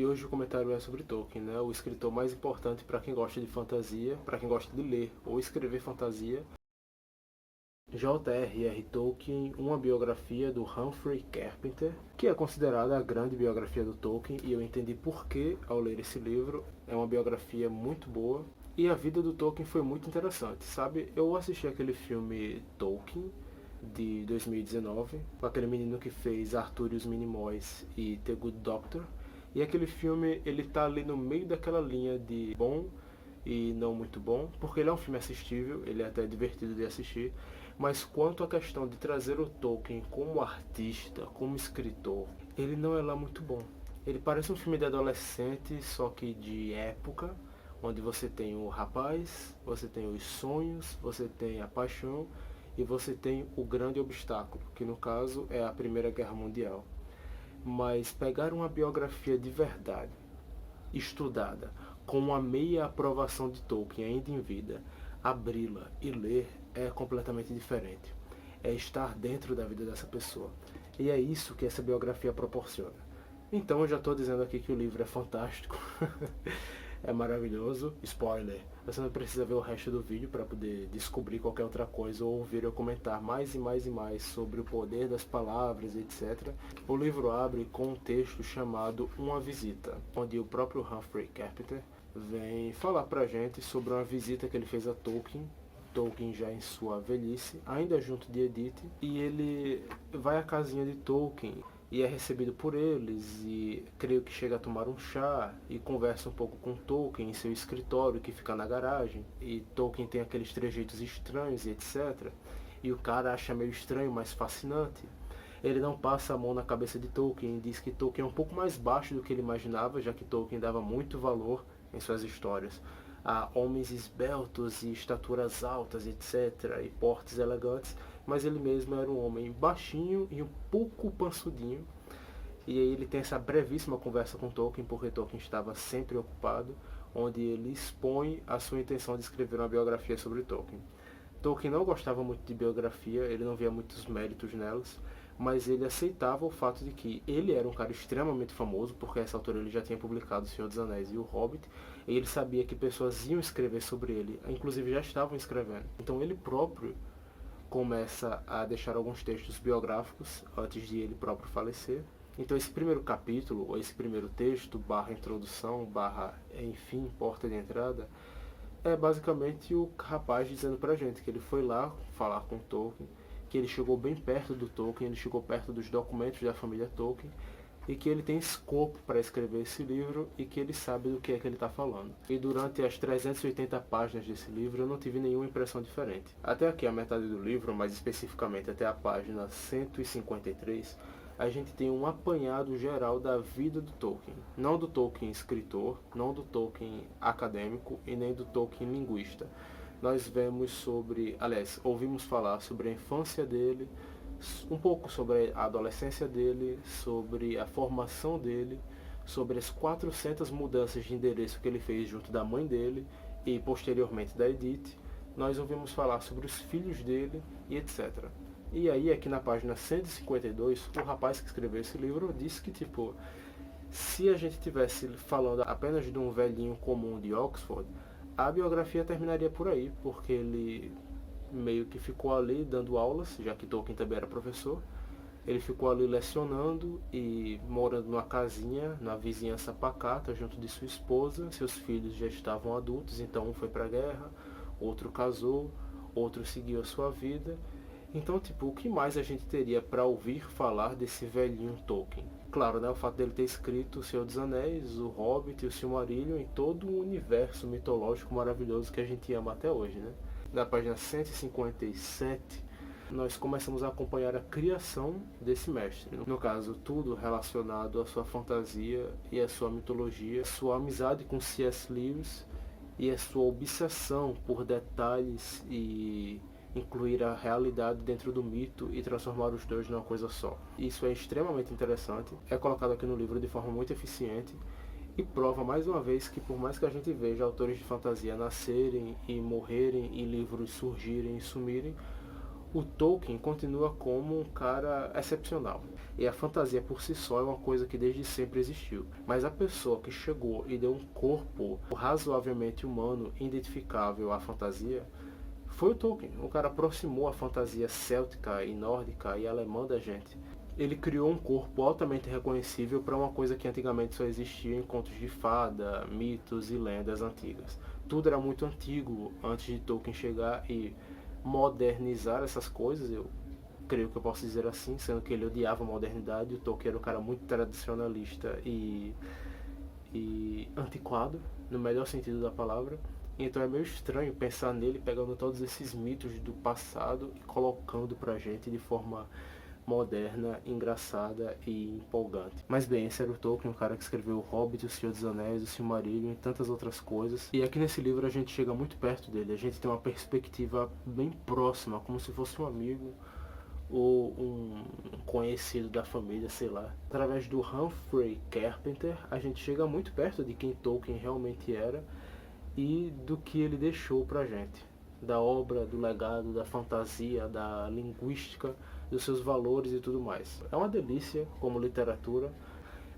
hoje o comentário é sobre Tolkien, né? O escritor mais importante para quem gosta de fantasia, para quem gosta de ler ou escrever fantasia. J.R.R. Tolkien, uma biografia do Humphrey Carpenter, que é considerada a grande biografia do Tolkien, e eu entendi por que ao ler esse livro. É uma biografia muito boa, e a vida do Tolkien foi muito interessante, sabe? Eu assisti aquele filme Tolkien, de 2019, com aquele menino que fez Arthur e os Minimóis e The Good Doctor, e aquele filme, ele tá ali no meio daquela linha de bom e não muito bom, porque ele é um filme assistível, ele é até divertido de assistir, mas quanto à questão de trazer o Tolkien como artista, como escritor, ele não é lá muito bom. Ele parece um filme de adolescente, só que de época, onde você tem o rapaz, você tem os sonhos, você tem a paixão e você tem o grande obstáculo, que no caso é a Primeira Guerra Mundial. Mas pegar uma biografia de verdade, estudada, com uma meia aprovação de Tolkien ainda em vida, abri-la e ler é completamente diferente. É estar dentro da vida dessa pessoa. E é isso que essa biografia proporciona. Então eu já estou dizendo aqui que o livro é fantástico. É maravilhoso. Spoiler, você não precisa ver o resto do vídeo para poder descobrir qualquer outra coisa ou ouvir eu comentar mais e mais e mais sobre o poder das palavras, etc. O livro abre com um texto chamado Uma Visita, onde o próprio Humphrey Carpenter vem falar pra gente sobre uma visita que ele fez a Tolkien. Tolkien já em sua velhice, ainda junto de Edith, e ele vai à casinha de Tolkien e é recebido por eles, e creio que chega a tomar um chá e conversa um pouco com Tolkien em seu escritório que fica na garagem, e Tolkien tem aqueles trejeitos estranhos e etc. E o cara acha meio estranho, mas fascinante. Ele não passa a mão na cabeça de Tolkien e diz que Tolkien é um pouco mais baixo do que ele imaginava, já que Tolkien dava muito valor em suas histórias a homens esbeltos e estaturas altas, etc., e portes elegantes, mas ele mesmo era um homem baixinho e um pouco pansudinho. E aí ele tem essa brevíssima conversa com Tolkien, porque Tolkien estava sempre ocupado, onde ele expõe a sua intenção de escrever uma biografia sobre Tolkien. Tolkien não gostava muito de biografia, ele não via muitos méritos nelas, mas ele aceitava o fato de que ele era um cara extremamente famoso, porque a essa altura ele já tinha publicado O Senhor dos Anéis e O Hobbit, e ele sabia que pessoas iam escrever sobre ele, inclusive já estavam escrevendo. Então ele próprio começa a deixar alguns textos biográficos antes de ele próprio falecer. Então esse primeiro capítulo, ou esse primeiro texto, barra introdução, barra, enfim, porta de entrada, é basicamente o rapaz dizendo pra gente que ele foi lá falar com Tolkien, que ele chegou bem perto do Tolkien, ele chegou perto dos documentos da família Tolkien, e que ele tem escopo para escrever esse livro e que ele sabe do que é que ele está falando. E durante as 380 páginas desse livro eu não tive nenhuma impressão diferente. Até aqui a metade do livro, mais especificamente até a página 153, a gente tem um apanhado geral da vida do Tolkien. Não do Tolkien escritor, não do Tolkien acadêmico e nem do Tolkien linguista. Nós ouvimos falar sobre a infância dele, um pouco sobre a adolescência dele, sobre a formação dele, sobre as 400 mudanças de endereço que ele fez junto da mãe dele e posteriormente da Edith. Nós ouvimos falar sobre os filhos dele e etc. E aí aqui na página 152, o rapaz que escreveu esse livro disse que se a gente estivesse falando apenas de um velhinho comum de Oxford, a biografia terminaria por aí, porque ele meio que ficou ali dando aulas, já que Tolkien também era professor. Ele ficou ali lecionando e morando numa casinha, na vizinhança pacata, junto de sua esposa. Seus filhos já estavam adultos, então um foi pra guerra, outro casou, outro seguiu a sua vida. Então, o que mais a gente teria para ouvir falar desse velhinho Tolkien? Claro, né, o fato dele ter escrito O Senhor dos Anéis, O Hobbit e O Silmarillion em todo um universo mitológico maravilhoso que a gente ama até hoje, né? Na página 157, nós começamos a acompanhar a criação desse mestre. No caso, tudo relacionado à sua fantasia e à sua mitologia, sua amizade com C.S. Lewis e a sua obsessão por detalhes e incluir a realidade dentro do mito e transformar os dois numa coisa só. Isso é extremamente interessante, é colocado aqui no livro de forma muito eficiente e prova mais uma vez que por mais que a gente veja autores de fantasia nascerem e morrerem e livros surgirem e sumirem, O Tolkien continua como um cara excepcional. E a fantasia por si só é uma coisa que desde sempre existiu. Mas a pessoa que chegou e deu um corpo razoavelmente humano, identificável à fantasia, foi o Tolkien. O cara aproximou a fantasia céltica e nórdica e alemã da gente. Ele criou um corpo altamente reconhecível para uma coisa que antigamente só existia em contos de fada, mitos e lendas antigas. Tudo era muito antigo antes de Tolkien chegar e modernizar essas coisas, eu creio que eu posso dizer assim, sendo que ele odiava a modernidade. O Tolkien era um cara muito tradicionalista e antiquado, no melhor sentido da palavra. Então é meio estranho pensar nele pegando todos esses mitos do passado e colocando pra gente de forma moderna, engraçada e empolgante. Mas bem, esse era o Tolkien, o cara que escreveu O Hobbit, O Senhor dos Anéis, O Silmarillion e tantas outras coisas. E aqui nesse livro a gente chega muito perto dele, a gente tem uma perspectiva bem próxima, como se fosse um amigo ou um conhecido da família, sei lá. Através do Humphrey Carpenter, a gente chega muito perto de quem Tolkien realmente era e do que ele deixou pra gente. Da obra, do legado, da fantasia, da linguística, dos seus valores e tudo mais. É uma delícia como literatura,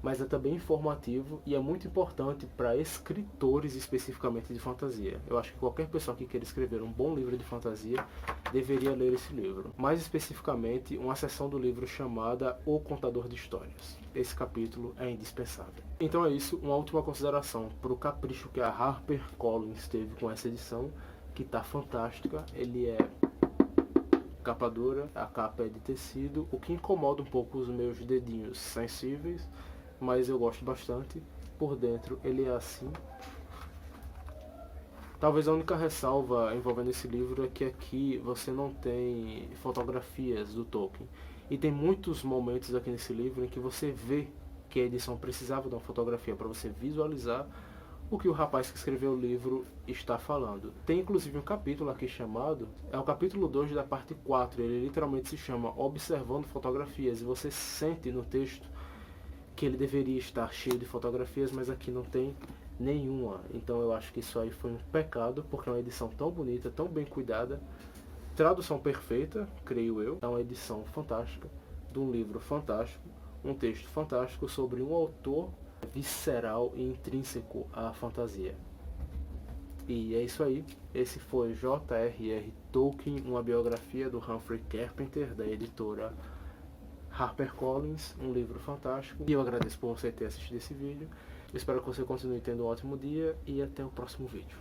mas é também informativo e é muito importante para escritores especificamente de fantasia. Eu acho que qualquer pessoa que queira escrever um bom livro de fantasia deveria ler esse livro. Mais especificamente, uma seção do livro chamada O Contador de Histórias. Esse capítulo é indispensável. Então é isso, uma última consideração para o capricho que a HarperCollins teve com essa edição, que está fantástica. Ele é capa dura, a capa é de tecido, o que incomoda um pouco os meus dedinhos sensíveis, mas eu gosto bastante. Por dentro ele é assim. Talvez a única ressalva envolvendo esse livro é que aqui você não tem fotografias do Tolkien. E tem muitos momentos aqui nesse livro em que você vê que a edição precisava de uma fotografia para você visualizar o que o rapaz que escreveu o livro está falando. Tem inclusive um capítulo aqui chamado, é o capítulo 2 da parte 4, ele literalmente se chama Observando Fotografias, e você sente no texto que ele deveria estar cheio de fotografias, mas aqui não tem nenhuma. Então eu acho que isso aí foi um pecado, porque é uma edição tão bonita, tão bem cuidada, tradução perfeita, creio eu, é uma edição fantástica, de um livro fantástico, um texto fantástico sobre um autor visceral e intrínseco à fantasia. E é isso aí. Esse foi J.R.R. Tolkien, uma biografia do Humphrey Carpenter, da editora HarperCollins, um livro fantástico. E eu agradeço por você ter assistido esse vídeo. Espero que você continue tendo um ótimo dia e até o próximo vídeo.